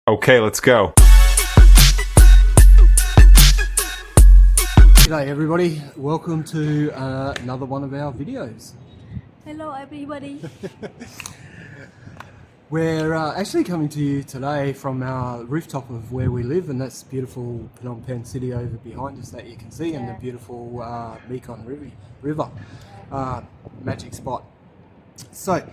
Okay, let's go. G'day everybody, welcome to another one of our videos. Hello everybody. We're actually coming to you today from our rooftop of where we live, and that's beautiful Phnom Penh city over behind us that you can see, and the beautiful Mekong River, magic spot. So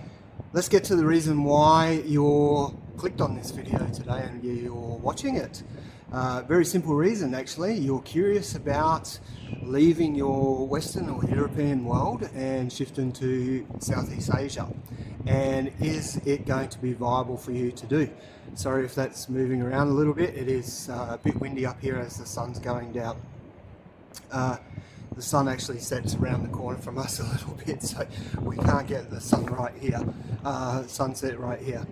let's get to the reason why you're clicked on this video today and you're watching it. Very simple reason actually. You're curious about leaving your Western or European world and shifting to Southeast Asia, and is it going to be viable for you to do? Sorry if that's moving around a little bit. It is a bit windy up here as the sun's going down. The sun actually sets around the corner from us a little bit, so we can't get the sun right here, sunset right here.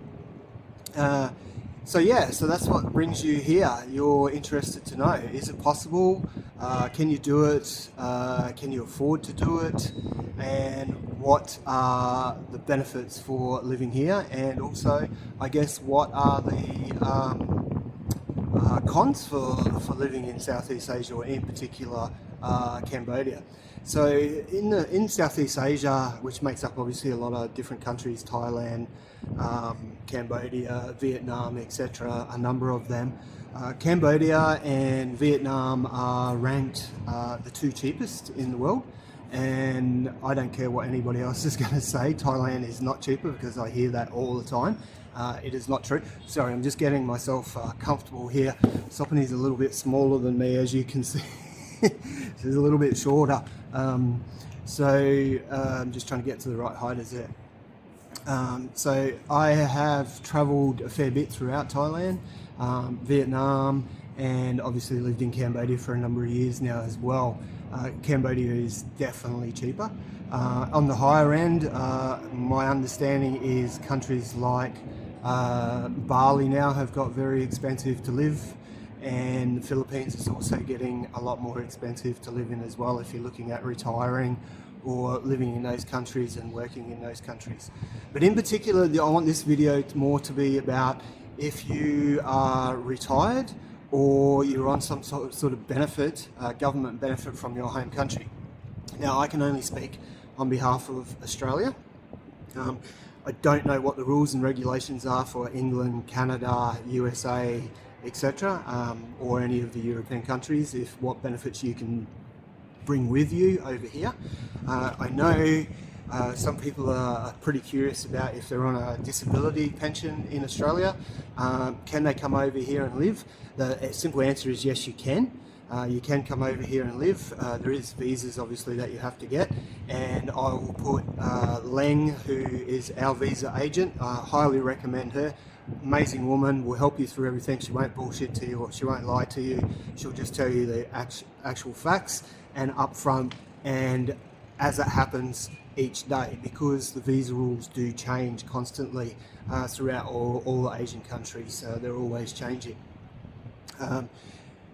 So that's what brings you here. You're interested to know, is it possible? Can you do it? Can you afford to do it? And what are the benefits for living here? And also, I guess, what are the cons for living in Southeast Asia, or in particular Cambodia? So in Southeast Asia, which makes up obviously a lot of different countries, Thailand, Cambodia, Vietnam, etc., a number of them. Cambodia and Vietnam are ranked the two cheapest in the world, and I don't care what anybody else is going to say, Thailand is not cheaper, because I hear that all the time. It is not true. Sorry, I'm just getting myself comfortable here. Sophanny's a little bit smaller than me, as you can see. She's a little bit shorter. I'm just trying to get to the right height as it. So I have travelled a fair bit throughout Thailand, Vietnam, and obviously lived in Cambodia for a number of years now as well. Cambodia is definitely cheaper. On the higher end, my understanding is countries like Bali now have got very expensive to live, and the Philippines is also getting a lot more expensive to live in as well, if you're looking at retiring or living in those countries and working in those countries. But in particular, I want this video more to be about if you are retired or you're on some sort of benefit, government benefit from your home country. Now, I can only speak on behalf of Australia. I don't know what the rules and regulations are for England, Canada, USA, etc., or any of the European countries, what benefits you can bring with you over here. I know some people are pretty curious about if they're on a disability pension in Australia, can they come over here and live? The simple answer is yes, you can. You can come over here and live. There is visas obviously that you have to get, and I will put Leng, who is our visa agent, highly recommend her. Amazing woman, will help you through everything. She won't bullshit to you, or she won't lie to you. She'll just tell you the actual facts and upfront, and as it happens each day, because the visa rules do change constantly throughout all the Asian countries. They're always changing.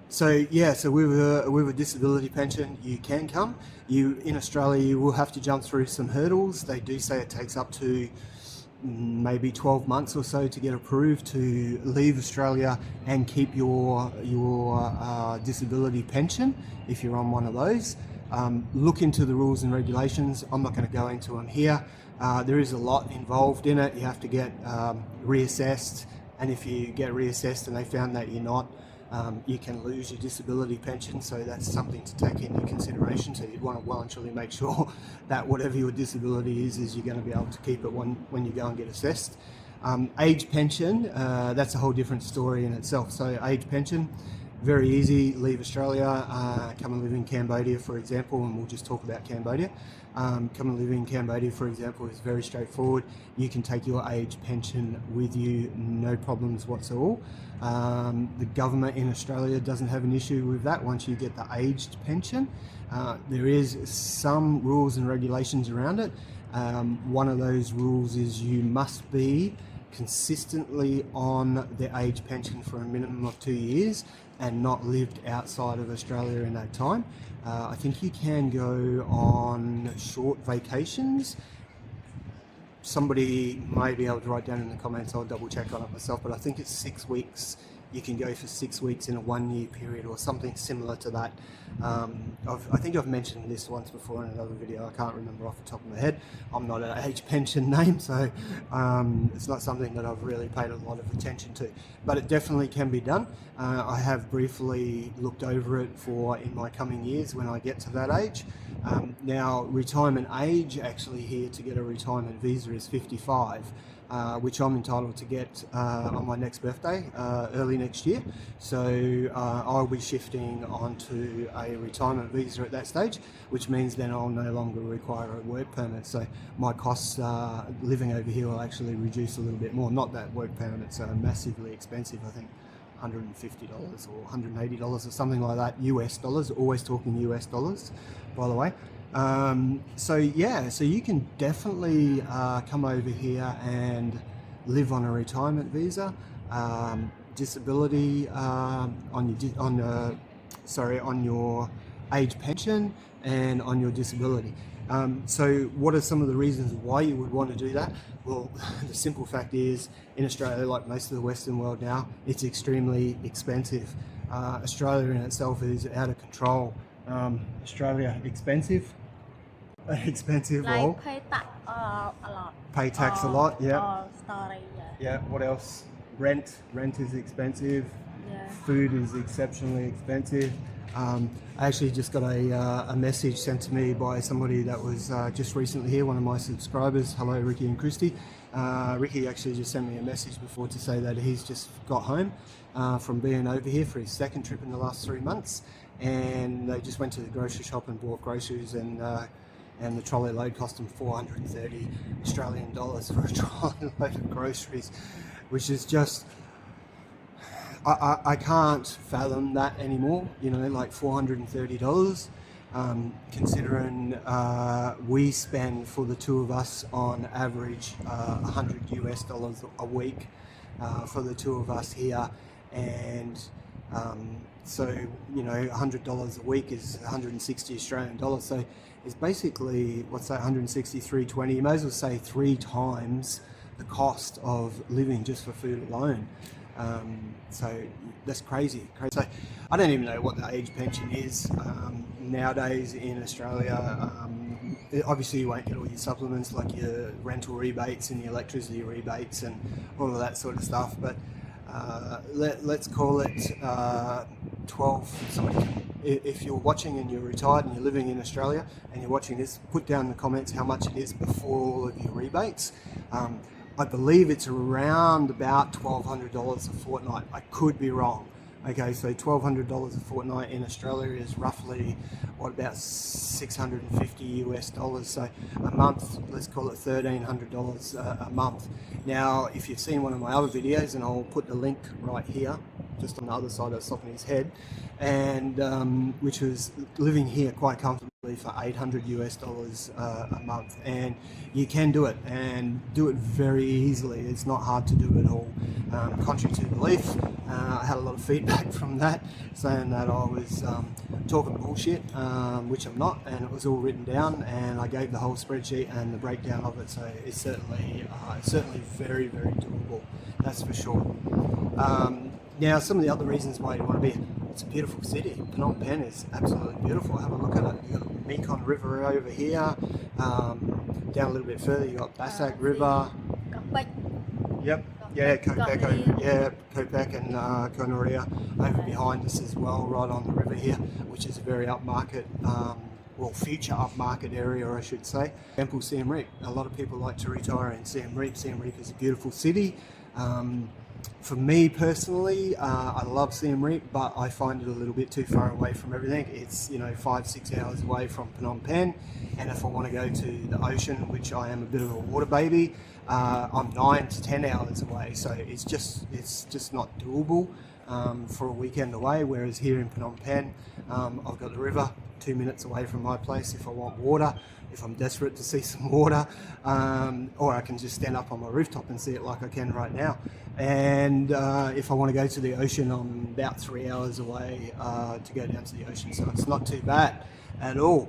So with a disability pension, you can come. In Australia, you will have to jump through some hurdles. They do say it takes up to maybe 12 months or so to get approved to leave Australia and keep your disability pension if you're on one of those. Look into the rules and regulations. I'm not going to go into them here. There is a lot involved in it. You have to get reassessed, and if you get reassessed and they found that you're not, you can lose your disability pension, so that's something to take into consideration. So you'd want to well and truly make sure that whatever your disability is you're going to be able to keep it when you go and get assessed. Age pension, that's a whole different story in itself. So age pension, very easy. Leave Australia, come and live in Cambodia, for example, and we'll just talk about Cambodia. Come and live in Cambodia, for example, is very straightforward. You can take your age pension with you, no problems whatsoever. The government in Australia doesn't have an issue with that once you get the aged pension. There is some rules and regulations around it. One of those rules is you must be consistently on the age pension for a minimum of 2 years and not lived outside of Australia in that time. I think you can go on short vacations somebody may be able to write down in the comments. I'll double check on it myself, but I think it's 6 weeks. You can go for 6 weeks in a 1 year period or something similar to that. I think I've mentioned this once before in another video. I can't remember off the top of my head. I'm not an age pension name, so it's not something that I've really paid a lot of attention to, but it definitely can be done. I have briefly looked over it for in my coming years when I get to that age. Now, retirement age actually here to get a retirement visa is 55. Which I'm entitled to get on my next birthday, early next year. So I'll be shifting onto a retirement visa at that stage, which means then I'll no longer require a work permit. So my costs living over here will actually reduce a little bit more. Not that work permits are massively expensive. I think $150 or $180 or something like that, US dollars, always talking US dollars, by the way. So yeah, so you can definitely come over here and live on a retirement visa, disability on your age pension and on your disability. So what are some of the reasons why you would want to do that? Well, the simple fact is, in Australia, like most of the Western world now, it's extremely expensive. Australia in itself is out of control. Australia expensive. Expensive. Like Well, pay tax a lot. pay tax a lot. Yeah. Story. Yeah. What else? Rent is expensive. Yeah. Food is exceptionally expensive. I actually just got a message sent to me by somebody that was just recently here, one of my subscribers. Hello, Ricky and Christy. Ricky actually just sent me a message before to say that he's just got home from being over here for his second trip in the last 3 months, and they just went to the grocery shop and bought groceries, and the trolley load cost them 430 Australian dollars for a trolley load of groceries, which is just, I can't fathom that anymore, you know, like $430, considering we spend for the two of us on average $100 US a week for the two of us here, and so, you know, $100 a week is 160 Australian dollars, so it's basically, what's that, 163.20, you may as well say 3 times the cost of living just for food alone. So that's crazy. So I don't even know what the age pension is nowadays in Australia. Obviously you won't get all your supplements like your rental rebates and your electricity rebates and all of that sort of stuff, but let's call it 12. If you're watching and you're retired and you're living in Australia and you're watching this, put down in the comments how much it is before all of your rebates. I believe it's around about $1,200 a fortnight. I could be wrong. Okay, so $1,200 a fortnight in Australia is roughly, what, about $650 US dollars. So a month, let's call it $1,300 a month. Now, if you've seen one of my other videos, and I'll put the link right here, just on the other side of Sophanny's head, and which was living here quite comfortably for $800 US dollars a month, and you can do it, and do it very easily. It's not hard to do at all. Contrary to belief, I had a lot of feedback from that, saying that I was talking bullshit, which I'm not, and it was all written down, and I gave the whole spreadsheet and the breakdown of it, so it's certainly very, very doable, that's for sure. Now, some of the other reasons why you want to be, it's a beautiful city. Phnom Penh is absolutely beautiful. Have a look at it. You've got the Mekong River over here. Down a little bit further, you've got Bassac River. Yep. Yeah, Kopek and Konoria over behind us as well, right on the river here, which is a very upmarket, well, future upmarket area, I should say. Example, Siem Reap. A lot of people like to retire in Siem Reap. Siem Reap is a beautiful city. For me personally, I love Siem Reap, but I find it a little bit too far away from everything. It's, you know, 5-6 hours away from Phnom Penh, and if I want to go to the ocean, which I am a bit of a water baby, I'm 9 to 10 hours away. So it's just not doable for a weekend away. Whereas here in Phnom Penh, I've got the river 2 minutes away from my place if I want water, if I'm desperate to see some water, or I can just stand up on my rooftop and see it like I can right now. And if I want to go to the ocean, I'm about 3 hours away to go down to the ocean, so it's not too bad at all.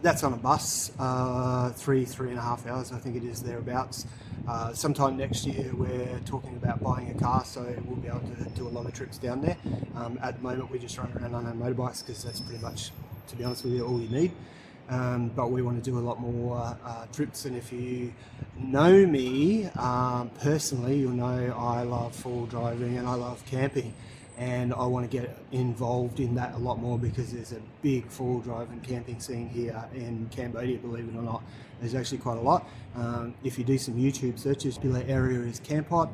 That's on a bus, 3.5 hours, I think it is, thereabouts. Sometime next year we're talking about buying a car, so we'll be able to do a lot of trips down there. At the moment we just run around on our motorbikes because that's pretty much, to be honest with you, all you need. But we want to do a lot more trips, and if you know me personally, you'll know I love four-wheel driving and I love camping, and I want to get involved in that a lot more because there's a big four-wheel drive and camping scene here in Cambodia, believe it or not. There's actually quite a lot. If you do some YouTube searches, the area is Cambodia.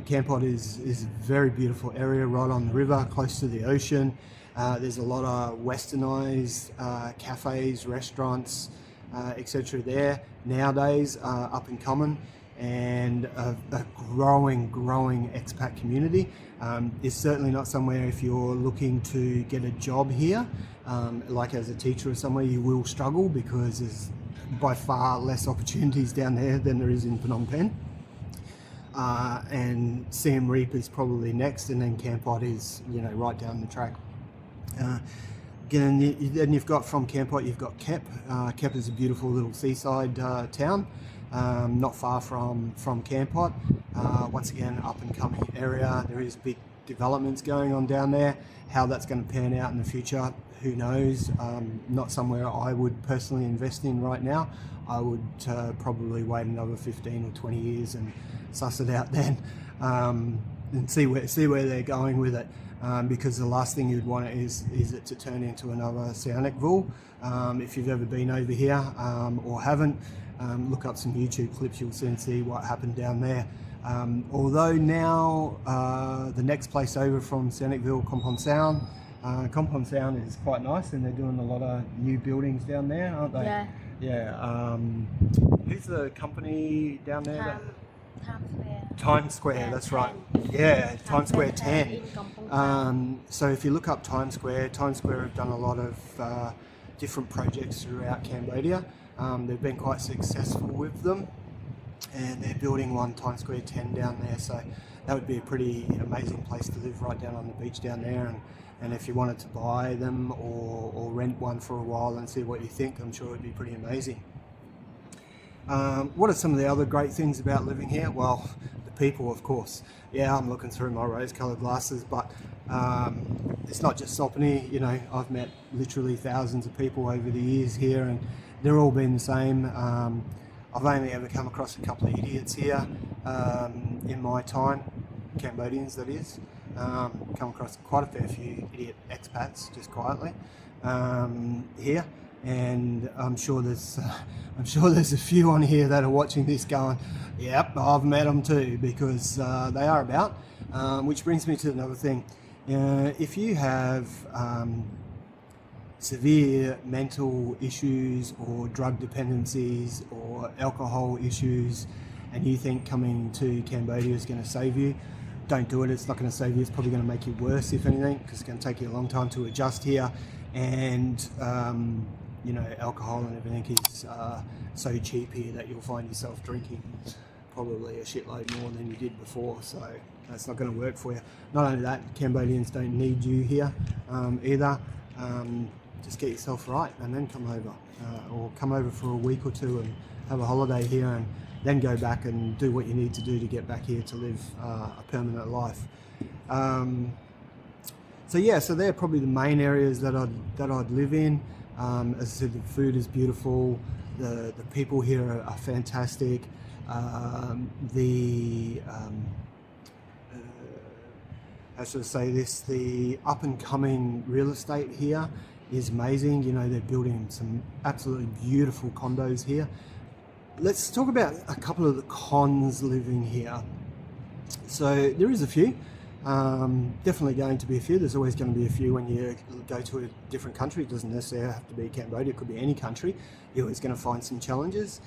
Cambodia is a very beautiful area right on the river, close to the ocean. There's a lot of westernized cafes, restaurants, etc. there nowadays, up and coming, and a growing expat community. It's certainly not somewhere, if you're looking to get a job here, like as a teacher or somewhere, you will struggle because there's by far less opportunities down there than there is in Phnom Penh. And Siem Reap is probably next, and then Kampot is, right down the track. Then you've got, from Kampot, you've got Kep. Kep is a beautiful little seaside town, not far from Kampot. Once again, up and coming area. There is big developments going on down there. How that's going to pan out in the future, who knows? Not somewhere I would personally invest in right now. I would probably wait another 15 or 20 years and suss it out then, and see where they're going with it. Because the last thing you'd want is it to turn into another Sihanoukville. If you've ever been over here or haven't, look up some YouTube clips, you'll soon see what happened down there. Although now the next place over from Sihanoukville, Kompong Sound. Kompong Sound is quite nice, and they're doing a lot of new buildings down there, aren't they? Yeah. Yeah. Who's the company down there? Times Square. Times Square, Yeah, that's 10. right. Yeah, Times Square 10. In Kampong Sound. So if you look up Times Square have done a lot of different projects throughout Cambodia. They've been quite successful with them, and they're building one, Times Square 10, down there. So that would be a pretty amazing place to live, right down on the beach down there. And if you wanted to buy them or rent one for a while and see what you think, I'm sure it'd be pretty amazing. What are some of the other great things about living here? Well, the people, of course. Yeah, I'm looking through my rose-coloured glasses, but it's not just Sophanny. I've met literally thousands of people over the years here, and they're all been the same. I've only ever come across a couple of idiots here in my time, Cambodians that is. Come across quite a fair few idiot expats, just quietly, here. And I'm sure there's a few on here that are watching this going, yep, I've met them too, because they are about. Which brings me to another thing. If you have severe mental issues or drug dependencies or alcohol issues, and you think coming to Cambodia is going to save you, don't do it. It's not going to save you. It's probably going to make you worse, if anything, because it's going to take you a long time to adjust here. And alcohol and everything is so cheap here that you'll find yourself drinking probably a shitload more than you did before, so that's not going to work for you. Not only that, Cambodians don't need you here either. Just get yourself right and then come over, or come over for a week or two and have a holiday here, and then go back and do what you need to do to get back here to live a permanent life. So they're probably the main areas that I'd live in. As I said, the food is beautiful. The people here are fantastic. How should I say this? The up and coming real estate here is amazing. They're building some absolutely beautiful condos here. Let's talk about a couple of the cons living here. So there is a few. Definitely going to be a few. There's always going to be a few when you go to a different country. It doesn't necessarily have to be Cambodia, it could be any country. You're always going to find some challenges.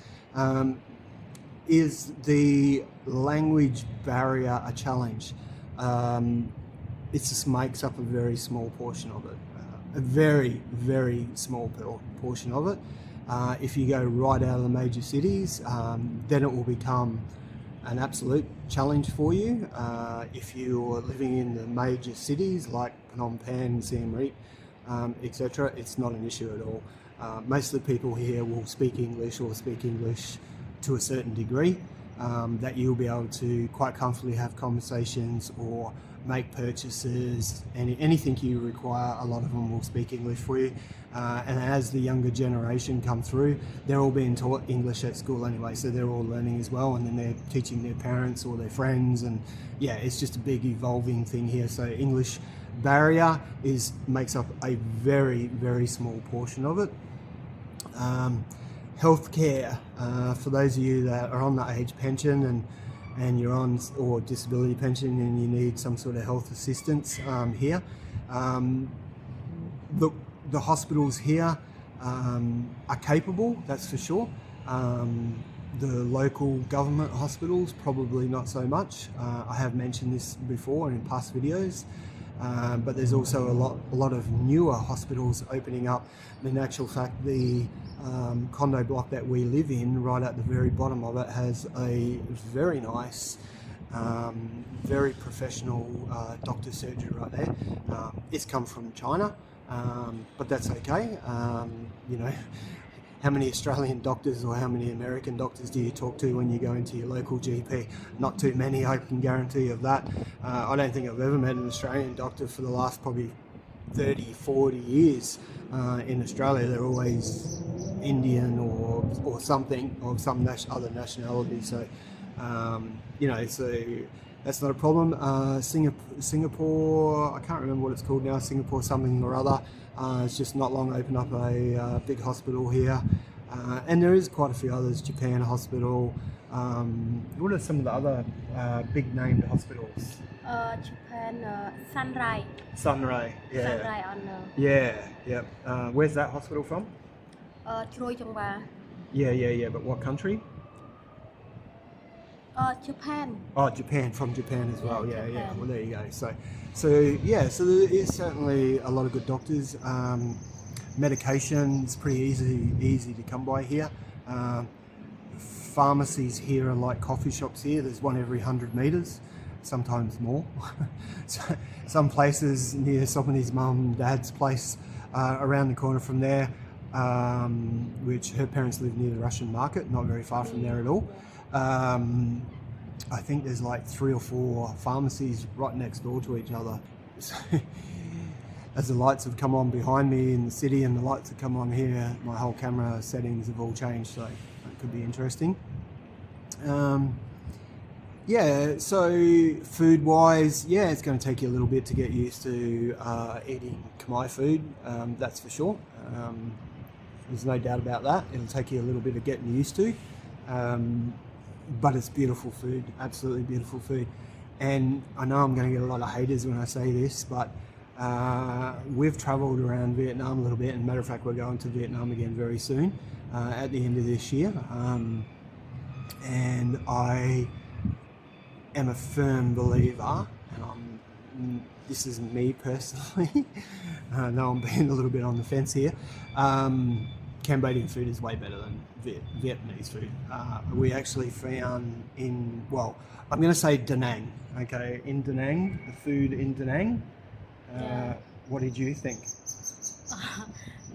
Is the language barrier a challenge? It just makes up a very small portion of it. A very, very small portion of it. If you go right out of the major cities, then it will become an absolute challenge for you. If you're living in the major cities like Phnom Penh, Siem Reap, etc., it's not an issue at all. Most of the people here will speak English or speak English to a certain degree, that you'll be able to quite comfortably have conversations or make purchases, anything you require. A lot of them will speak English for you, and as the younger generation come through, they're all being taught English at school anyway, so they're all learning as well, and then they're teaching their parents or their friends, and yeah, it's just a big evolving thing here. So English barrier makes up a very, very small portion of it. Healthcare, for those of you that are on the age pension and you're on or disability pension and you need some sort of health assistance here, the hospitals here are capable, that's for sure. The local government hospitals, probably not so much. I have mentioned this before in past videos, but there's also a lot of newer hospitals opening up. In actual fact, the condo block that we live in, right at the very bottom of it, has a very nice, very professional doctor surgery right there. It's come from China, but that's okay. You know, how many Australian doctors or how many American doctors do you talk to when you go into your local GP? Not too many, I can guarantee of that. I don't think I've ever met an Australian doctor for the last probably 30, 40 years in Australia. They're always Indian or something, or some other nationality. So, you know, so that's not a problem. Singapore, I can't remember what it's called now, Singapore something or other. It's just not long opened up a big hospital here. And there is quite a few others, Japan Hospital. What are some of the other big named hospitals? Japan, Sunrise. Sunray, yeah. Sunrise on Yeah. Where's that hospital from? Choi Chongba. Yeah. But what country? Japan. Oh, Japan, from Japan as well. Yeah. Japan. Well, there you go. So there is certainly a lot of good doctors. Medication is pretty easy to come by here. Pharmacies here are like coffee shops here. There's one every 100 meters, sometimes more. So, some places near Sophanny's mum and dad's place, around the corner from there, which her parents live near the Russian market, not very far from there at all. I think there's like 3 or 4 pharmacies right next door to each other. So, as the lights have come on behind me in the city and the lights have come on here, my whole camera settings have all changed, so that could be interesting. Yeah, so food-wise, yeah, it's going to take you a little bit to get used to eating Khmer food, that's for sure. There's no doubt about that. It'll take you a little bit of getting used to. But it's beautiful food, absolutely beautiful food. And I know I'm going to get a lot of haters when I say this, but we've travelled around Vietnam a little bit, and matter of fact, we're going to Vietnam again very soon, at the end of this year. And I am a firm believer, and this is me personally, I know I'm being a little bit on the fence here, Cambodian food is way better than Vietnamese food. We actually found I'm going to say Da Nang, okay, in Da Nang, the food in Da Nang. Yeah. What did you think?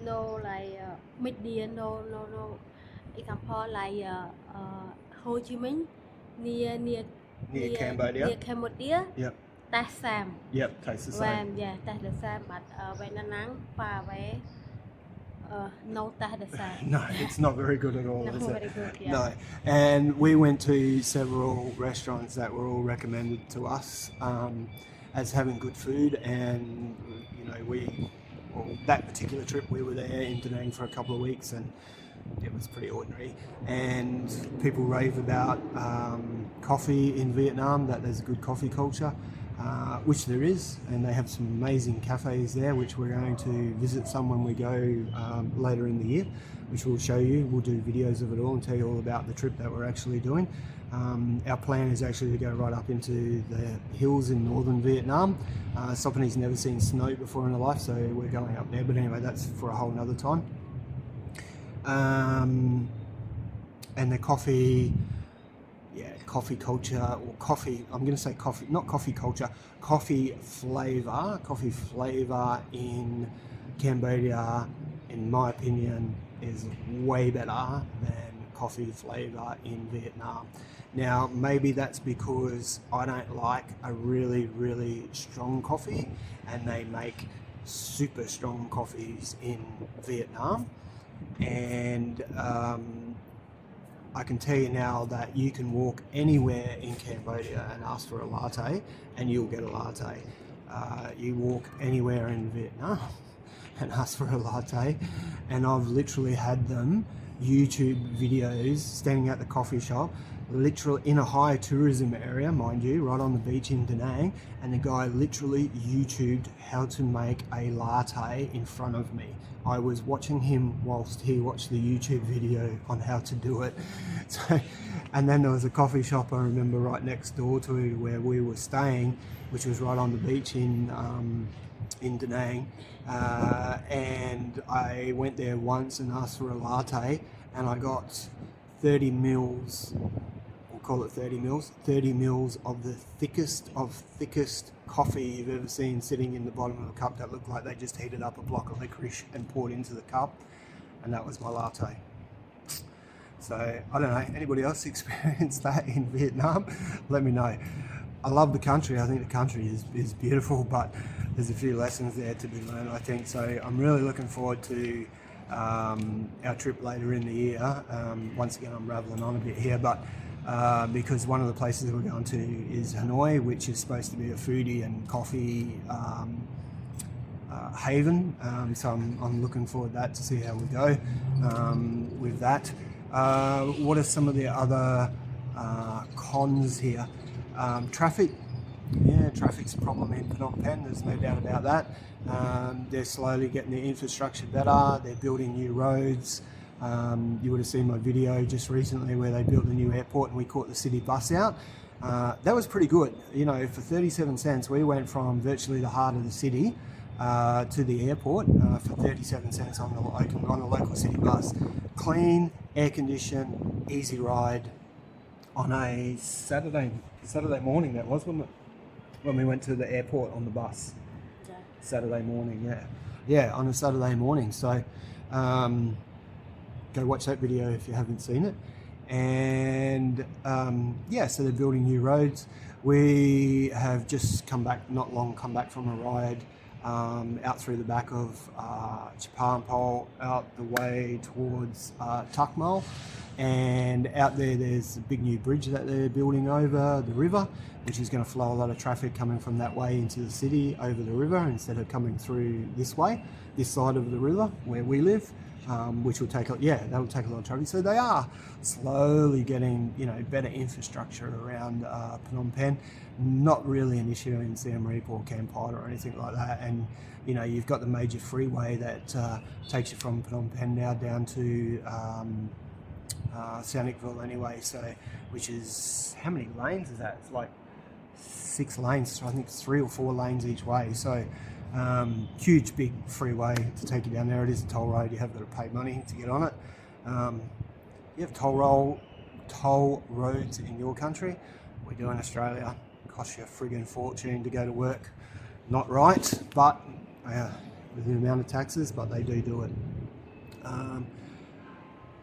No, like media, no. Example, like Ho Chi Minh, near Cambodia. Near Cambodia. Yep. That's same. Yep, tastes the same. Yeah, that's the same. But when Da Nang, far away, no, that's the same. No, it's not very good at all, Not is it? very good, yeah. No, and we went to several restaurants that were all recommended to us as having good food, and you know, that particular trip we were there in Da Nang for a couple of weeks, and it was pretty ordinary. And people rave about coffee in Vietnam, that there's a good coffee culture, which there is, and they have some amazing cafes there, which we're going to visit some when we go later in the year, which we'll show you. We'll do videos of it all and tell you all about the trip that we're actually doing. Our plan is actually to go right up into the hills in northern Vietnam. Sophanny's never seen snow before in her life, so we're going up there, but anyway, that's for a whole nother time. And the coffee culture, or coffee, I'm going to say coffee, not coffee culture, coffee flavour in Cambodia, in my opinion, is way better than coffee flavour in Vietnam. Now, maybe that's because I don't like a really, really strong coffee, and they make super strong coffees in Vietnam. And I can tell you now that you can walk anywhere in Cambodia and ask for a latte, and you'll get a latte. You walk anywhere in Vietnam and ask for a latte, and I've literally had them YouTube videos standing at the coffee shop, literally in a high tourism area, mind you, right on the beach in Da Nang, and the guy literally YouTubed how to make a latte in front of me. I was watching him whilst he watched the YouTube video on how to do it. So, and then there was a coffee shop I remember right next door to where we were staying, which was right on the beach in Da Nang, and I went there once and asked for a latte, and I got 30 mils, we'll call it 30 mils, 30 mils of the thickest coffee you've ever seen sitting in the bottom of a cup that looked like they just heated up a block of licorice and poured into the cup, and that was my latte. So I don't know, anybody else experienced that in Vietnam? Let me know. I love the country. I think the country is beautiful, but there's a few lessons there to be learned, I think. So I'm really looking forward to our trip later in the year. Once again, I'm rambling on a bit here, but because one of the places we're going to is Hanoi, which is supposed to be a foodie and coffee haven. So I'm looking forward to that, to see how we go with that. What are some of the other cons here? Traffic. Yeah, traffic's a problem in Phnom Penh, there's no doubt about that. They're slowly getting the infrastructure better, they're building new roads. You would have seen my video just recently where they built the new airport and we caught the city bus out. That was pretty good. You know, for 37 cents we went from virtually the heart of the city to the airport for 37 cents on the local city bus. Clean, air conditioned, easy ride on a Saturday morning, that was, wasn't it? When we went to the airport on the bus. Yeah. Saturday morning, yeah, on a Saturday morning. So go watch that video if you haven't seen it. And yeah, so they're building new roads. We have just come back from a ride out through the back of Chaparmpol, out the way towards Takmal, and out there's a big new bridge that they're building over the river, which is going to flow a lot of traffic coming from that way into the city over the river instead of coming through this side of the river where we live, which will that'll take a lot of traffic. So they are slowly getting, better infrastructure around Phnom Penh. Not really an issue in Siem Reap or Kampot or anything like that. And you've got the major freeway that takes you from Phnom Penh now down to Sihanoukville anyway. So, which is, how many lanes is that? It's like 6 lanes. So I think it's 3 or 4 lanes each way. So huge big freeway to take you down there. It is a toll road. You have got to pay money to get on it. You have toll roads in your country. We do in Australia. Costs you a friggin' fortune to go to work. Not right, but with the amount of taxes, but they do it.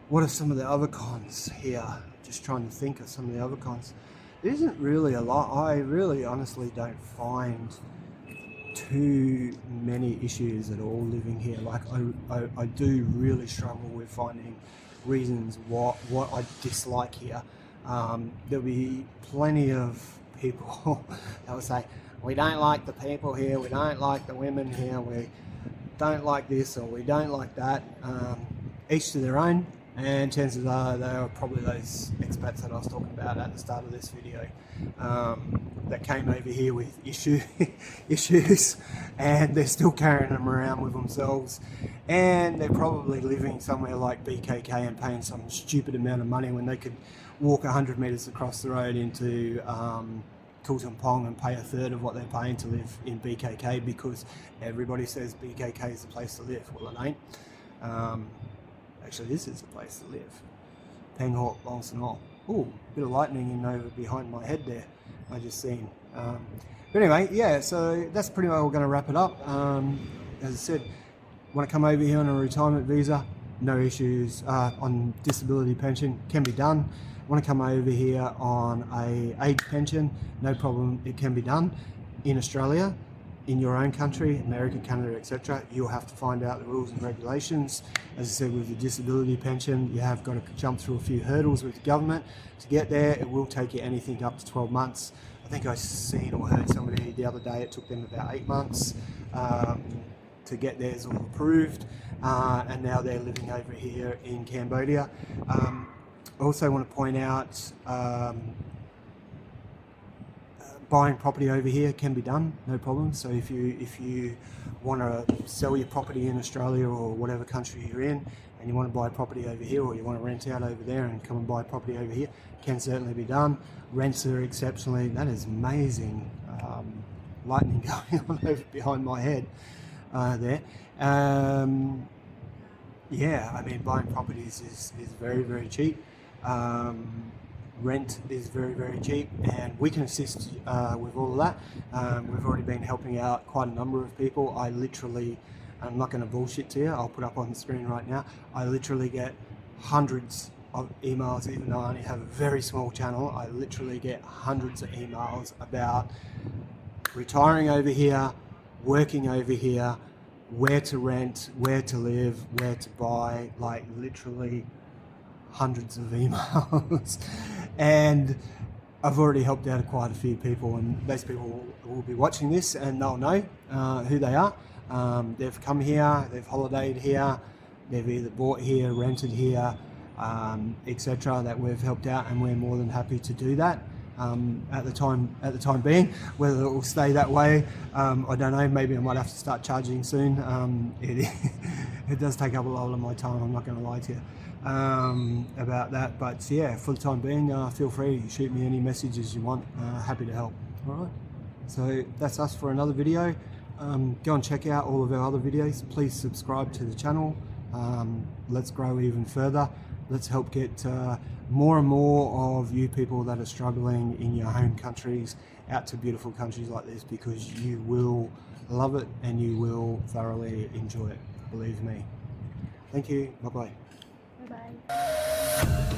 What are some of the other cons here? Just trying to think of some of the other cons. There isn't really a lot. I really honestly don't find too many issues at all living here. Like I do really struggle with finding reasons what I dislike here. There'll be plenty of people that will say, we don't like the people here, we don't like the women here, we don't like this or we don't like that. Each to their own, and chances are they are probably those expats that I was talking about at the start of this video that came over here with issues, and they're still carrying them around with themselves, and they're probably living somewhere like BKK and paying some stupid amount of money when they could walk 100 metres across the road into Tultumpong and pay a third of what they're paying to live in BKK, because everybody says BKK is the place to live. Well, it ain't. Actually, this is the place to live. Peng Hort, Long Sanol. Ooh, bit of lightning in over behind my head there. I just seen. But anyway, yeah, so that's pretty well going to wrap it up. As I said, Want to come over here on a retirement visa? No issues. On disability pension, can be done. Want to come over here on a age pension? No problem, it can be done. In Australia, in your own country, America, Canada, etc., you'll have to find out the rules and regulations. As I said, with the disability pension, you have got to jump through a few hurdles with the government to get there. It will take you anything up to 12 months. I think I seen or heard somebody the other day, it took them about 8 months to get theirs all approved, and now they're living over here in Cambodia. I also want to point out buying property over here can be done, no problem. So if you want to sell your property in Australia or whatever country you're in, and you want to buy property over here, or you want to rent out over there and come and buy property over here, can certainly be done. Rents are exceptionally, that is amazing, lightning going on over behind my head there. Yeah, I mean, buying properties is very, very cheap. Rent is very, very cheap, and we can assist with all of that. We've already been helping out quite a number of people. I literally, I'm not going to bullshit to you, I'll put up on the screen right now, I literally get hundreds of emails. Even though I only have a very small channel, I literally get hundreds of emails about retiring over here, working over here, where to rent, where to live, where to buy, like literally hundreds of emails. And I've already helped out quite a few people, and those people will be watching this and they'll know who they are. They've come here, they've holidayed here, they've either bought here, rented here, etc., that we've helped out, and we're more than happy to do that. At the time being, whether it will stay that way, I don't know. Maybe I might have to start charging soon. It does take up a lot of my time, I'm not going to lie to you about that. But yeah, for the time being, feel free to shoot me any messages you want. Happy to help. All right. So that's us for another video. Go and check out all of our other videos. Please subscribe to the channel. Let's grow even further. Let's help get more and more of you people that are struggling in your home countries out to beautiful countries like this, because you will love it and you will thoroughly enjoy it. Believe me. Thank you. Bye-bye. Bye bye.